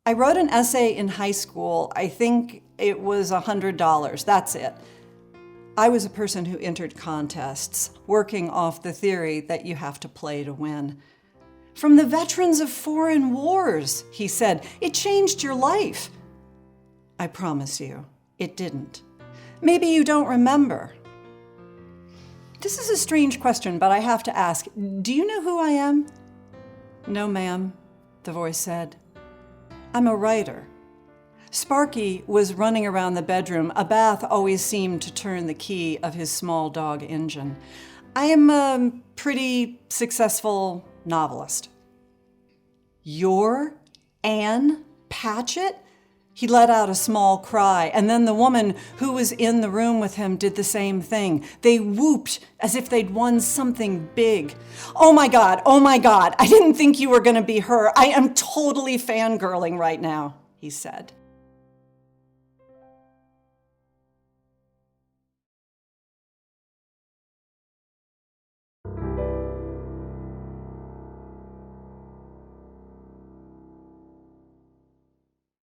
I wrote an essay in high school. I think it was $100. That's it. I was a person who entered contests, working off the theory that you have to play to win. From the veterans of foreign wars, he said, it changed your life. I promise you, it didn't. Maybe you don't remember. This is a strange question, but I have to ask, do you know who I am? No, ma'am, the voice said. I'm a writer. Sparky was running around the bedroom. A bath always seemed to turn the key of his small dog engine. I am a pretty successful novelist. You're Ann Patchett? He let out a small cry, and then the woman who was in the room with him did the same thing. They whooped as if they'd won something big. Oh my God, I didn't think you were going to be her. I am totally fangirling right now, he said.